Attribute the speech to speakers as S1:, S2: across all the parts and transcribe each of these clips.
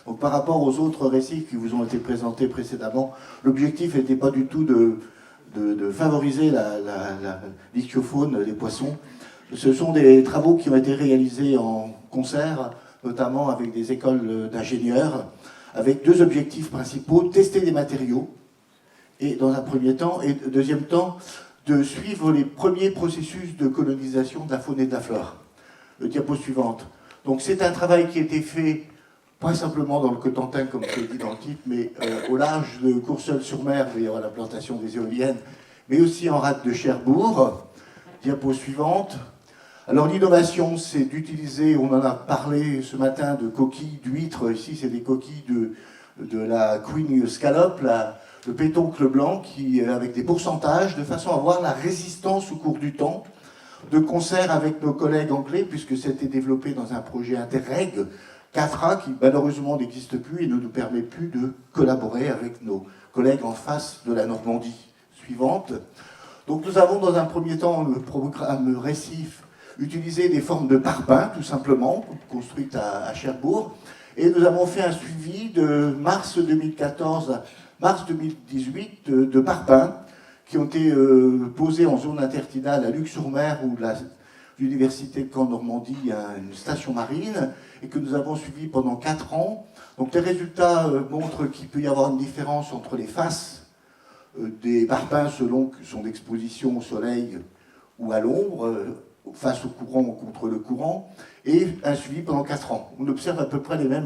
S1: Donc par rapport aux autres récifs qui vous ont été présentés précédemment, l'objectif n'était pas du tout de favoriser la l'ichtyofaune des poissons. Ce sont des travaux qui ont été réalisés en concert, notamment avec des écoles d'ingénieurs, avec deux objectifs principaux: tester des matériaux, et dans un premier temps, et deuxième temps, de suivre les premiers processus de colonisation de la faune et de la flore. Diapo suivante. Donc c'est un travail qui a été fait, pas simplement dans le Cotentin, comme c'est dit dans le titre, mais au large de Courseulles-sur-Mer, où il y aura la plantation des éoliennes, mais aussi en rade de Cherbourg. Diapo suivante. Alors l'innovation, c'est d'utiliser, on en a parlé ce matin, de coquilles d'huîtres. Ici, c'est des coquilles de la Queen Scallop, le pétoncle blanc, avec des pourcentages, de façon à avoir la résistance au cours du temps, de concert avec nos collègues anglais, puisque c'était développé dans un projet Interreg, 4A, qui malheureusement n'existe plus et ne nous permet plus de collaborer avec nos collègues en face de la Normandie. Suivante. Donc nous avons dans un premier temps le programme Récif, utilisé des formes de parpaings, tout simplement, construites à Cherbourg, et nous avons fait un suivi de mars 2014 à mars 2018 de parpaings qui ont été posés en zone intertidale à Luc-sur-Mer, où l'Université de Caen-Normandie a une station marine, et que nous avons suivi pendant 4 ans. Donc les résultats montrent qu'il peut y avoir une différence entre les faces des parpaings selon son exposition au soleil ou à l'ombre, face au courant ou contre le courant, et un suivi pendant 4 ans. On observe à peu près les mêmes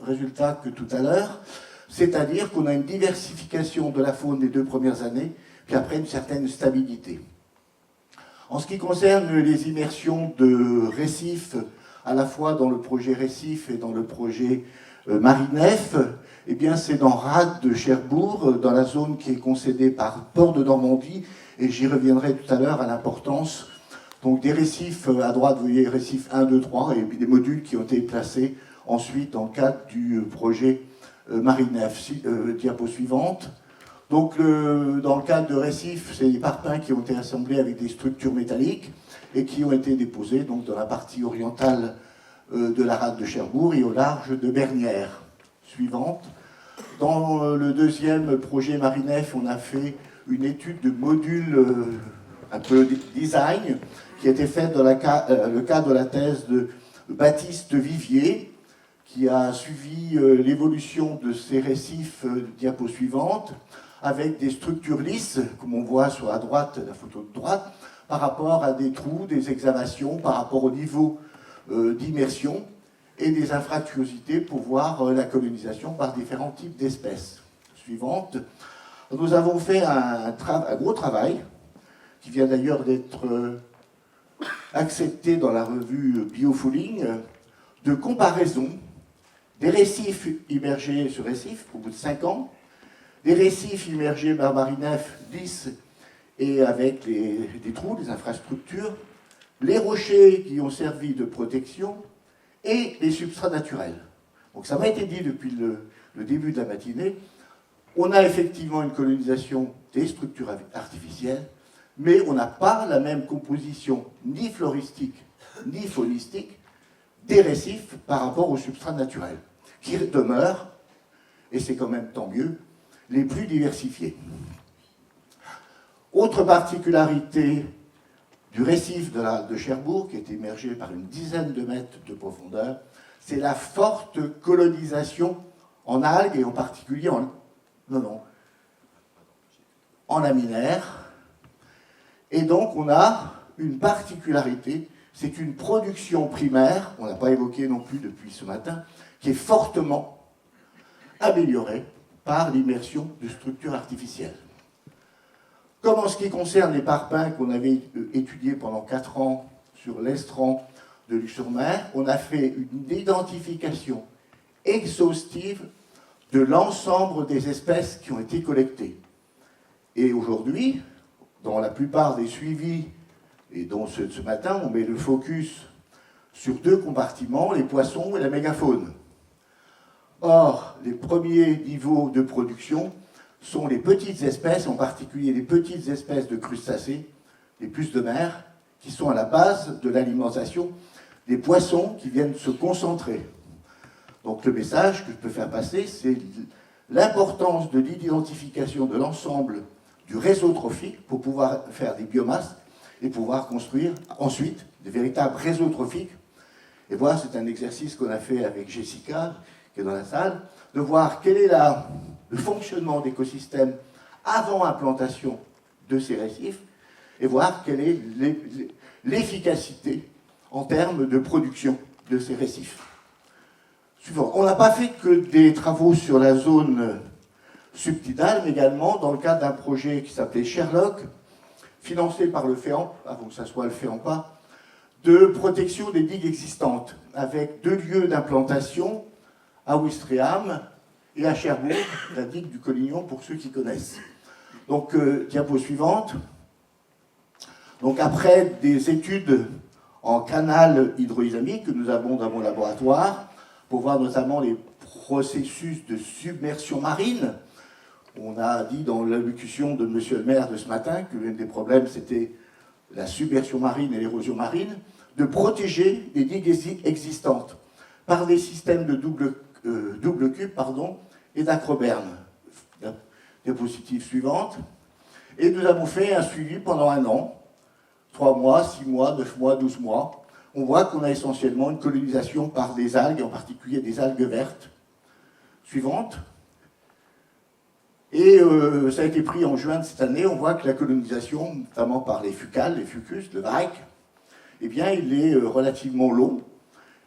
S1: résultats que tout à l'heure, c'est-à-dire qu'on a une diversification de la faune les 2 premières années, puis après une certaine stabilité. En ce qui concerne les immersions de récifs, à la fois dans le projet Récif et dans le projet Marinef, eh bien c'est dans Rade de Cherbourg, dans la zone qui est concédée par Port de Normandie, et j'y reviendrai tout à l'heure à l'importance. Donc des récifs, à droite vous voyez récifs 1, 2, 3, et puis des modules qui ont été placés ensuite dans le cadre du projet Marinef. Diapo suivante. Donc dans le cadre de récifs, c'est des parpaings qui ont été assemblés avec des structures métalliques et qui ont été déposés donc, dans la partie orientale de la rade de Cherbourg et au large de Bernières. Suivante. Dans le deuxième projet Marinef, on a fait une étude de module un peu design qui a été faite dans le cadre de la thèse de Baptiste Vivier, qui a suivi l'évolution de ces récifs, diapo suivante, avec des structures lisses, comme on voit sur la droite, la photo de droite, par rapport à des trous, des excavations, par rapport au niveau d'immersion, et des infractuosités pour voir la colonisation par différents types d'espèces. Suivante. Nous avons fait un gros travail, qui vient d'ailleurs d'être accepté dans la revue Biofouling, de comparaison des récifs immergés sur récifs au bout de 5 ans, des récifs immergés par Marinef lisses et avec des trous, des infrastructures, les rochers qui ont servi de protection et les substrats naturels. Donc ça m'a été dit depuis le début de la matinée, on a effectivement une colonisation des structures artificielles, mais on n'a pas la même composition ni floristique ni faunistique des récifs par rapport aux substrats naturels, qui demeurent, et c'est quand même tant mieux, les plus diversifiés. Autre particularité du récif de Cherbourg, qui est émergé par une dizaine de mètres de profondeur, c'est la forte colonisation en algues, et en particulier en laminaire. Et donc on a une particularité, c'est une production primaire, on ne l'a pas évoqué non plus depuis ce matin, qui est fortement améliorée par l'immersion de structures artificielles. Comme en ce qui concerne les parpaings qu'on avait étudiés pendant 4 ans sur l'estran de Luc-sur-Mer, on a fait une identification exhaustive de l'ensemble des espèces qui ont été collectées. Et aujourd'hui, dans la plupart des suivis, et dont ce matin, on met le focus sur 2 compartiments, les poissons et la mégafaune. Or, les premiers niveaux de production sont les petites espèces, en particulier les petites espèces de crustacés, les puces de mer, qui sont à la base de l'alimentation des poissons qui viennent se concentrer. Donc le message que je peux faire passer, c'est l'importance de l'identification de l'ensemble du réseau trophique pour pouvoir faire des biomasses et pouvoir construire ensuite des véritables réseaux trophiques. Et voir, c'est un exercice qu'on a fait avec Jessica, qui est dans la salle, de voir quel est le fonctionnement d'écosystèmes avant implantation de ces récifs et voir quelle est l'efficacité en termes de production de ces récifs. Suivant. On n'a pas fait que des travaux sur la zone subtidale, mais également dans le cadre d'un projet qui s'appelait Sherlock, financé par le FEAMP, avant que ça soit le FEAMPA, de protection des digues existantes, avec 2 lieux d'implantation à Ouistreham et à Cherbourg, la digue du Collignon, pour ceux qui connaissent. Donc, diapo suivante. Donc, après des études en canal hydrodynamique que nous avons dans mon laboratoire, pour voir notamment les processus de submersion marine, on a dit dans l'allocution de M. le maire de ce matin que l'un des problèmes, c'était la submersion marine et l'érosion marine, de protéger les digues existantes par des systèmes de double cube et d'acroberne. Diapositive suivante. Et nous avons fait un suivi pendant 1 an, 3 mois, 6 mois, 9 mois, 12 mois. On voit qu'on a essentiellement une colonisation par des algues, en particulier des algues vertes. Suivante. Et ça a été pris en juin de cette année. On voit que la colonisation, notamment par les fucales, les fucus, le varech, eh bien, il est relativement long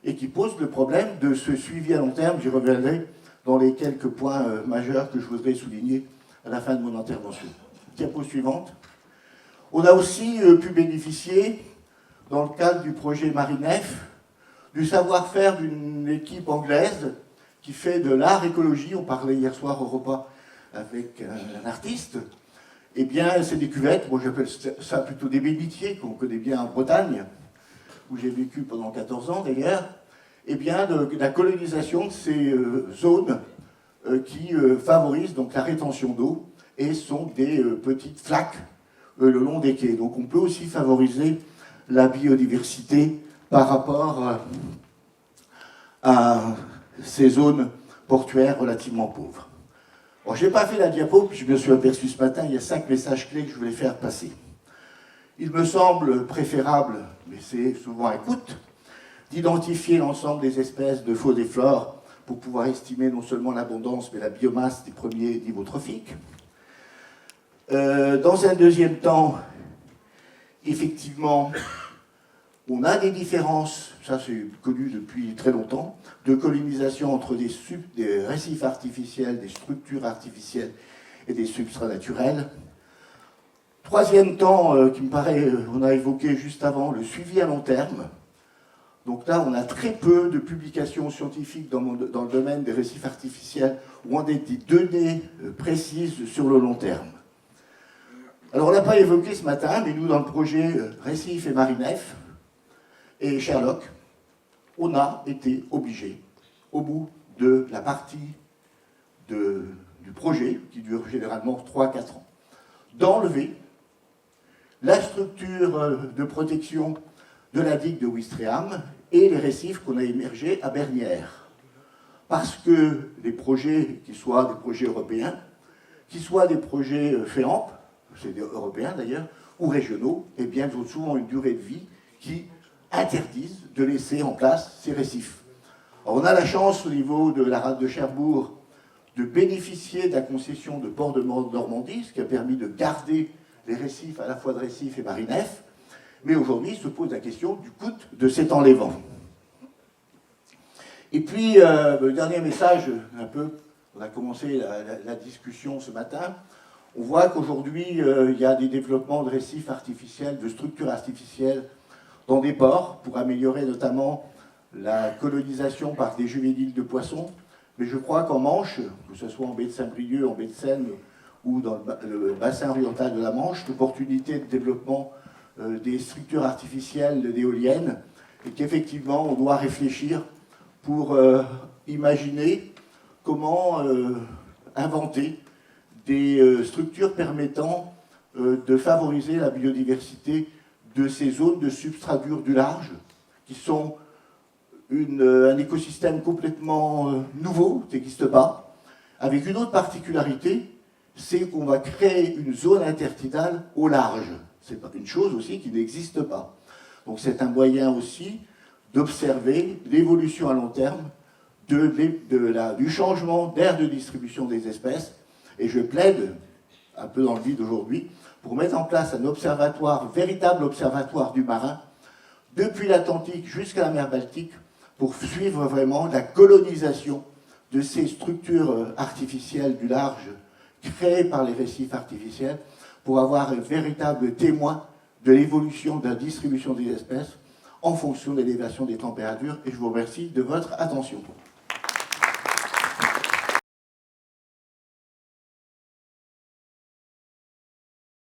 S1: et qui pose le problème de ce suivi à long terme. J'y reviendrai dans les quelques points majeurs que je voudrais souligner à la fin de mon intervention. Diapo suivante. On a aussi pu bénéficier, dans le cadre du projet Marinef, du savoir-faire d'une équipe anglaise qui fait de l'art écologie. On parlait hier soir au repas avec un artiste. Eh bien, c'est des cuvettes, moi j'appelle ça plutôt des bénitiers, qu'on connaît bien en Bretagne, où j'ai vécu pendant 14 ans d'ailleurs. Eh bien, de la colonisation de ces zones qui favorisent donc la rétention d'eau et sont des petites flaques le long des quais. Donc on peut aussi favoriser la biodiversité par rapport à ces zones portuaires relativement pauvres. Bon, je n'ai pas fait la diapo, puis je me suis aperçu ce matin, il y a 5 messages clés que je voulais faire passer. Il me semble préférable, mais c'est souvent un coût, d'identifier l'ensemble des espèces de faune et flore pour pouvoir estimer non seulement l'abondance, mais la biomasse des premiers niveaux trophiques. Dans un deuxième temps, effectivement, on a des différences, ça c'est connu depuis très longtemps, de colonisation entre des récifs artificiels, des structures artificielles et des substrats naturels. Troisième temps, qui me paraît, on a évoqué juste avant, le suivi à long terme. Donc là, on a très peu de publications scientifiques dans le domaine des récifs artificiels où on a des données précises sur le long terme. Alors on ne l'a pas évoqué ce matin, mais nous, dans le projet Récif et Marinef et Sherlock, on a été obligés, au bout de la partie du projet, qui dure généralement 3-4 ans, d'enlever la structure de protection de la digue de Ouistreham et les récifs qu'on a émergés à Bernières. Parce que les projets, qu'ils soient des projets européens, qu'ils soient des projets FEAMP, c'est européens d'ailleurs, ou régionaux, eh bien, ils ont souvent une durée de vie qui interdisent de laisser en place ces récifs. Alors, on a la chance au niveau de la rade de Cherbourg de bénéficier de la concession de Port de Normandie, ce qui a permis de garder les récifs, à la fois de Récif et Marinef, mais aujourd'hui se pose la question du coût de cet enlèvement. Et puis, le dernier message, un peu, on a commencé la discussion ce matin, on voit qu'aujourd'hui, il y a des développements de récifs artificiels, de structures artificielles dans des ports, pour améliorer notamment la colonisation par des juvéniles de poissons. Mais je crois qu'en Manche, que ce soit en baie de Saint-Brieuc, en baie de Seine, ou dans le bassin oriental de la Manche, l'opportunité de développement des structures artificielles d'éoliennes, et qu'effectivement on doit réfléchir pour imaginer comment inventer des structures permettant de favoriser la biodiversité de ces zones de substrat dur du large, qui sont un écosystème complètement nouveau, qui n'existe pas, avec une autre particularité, c'est qu'on va créer une zone intertidale au large. C'est une chose aussi qui n'existe pas. Donc c'est un moyen aussi d'observer l'évolution à long terme du changement d'aire de distribution des espèces. Et je plaide, un peu dans le vide aujourd'hui, pour mettre en place un observatoire, véritable observatoire du marin, depuis l'Atlantique jusqu'à la mer Baltique, pour suivre vraiment la colonisation de ces structures artificielles du large créées par les récifs artificiels, pour avoir un véritable témoin de l'évolution de la distribution des espèces en fonction de l'élévation des températures. Et je vous remercie de votre attention.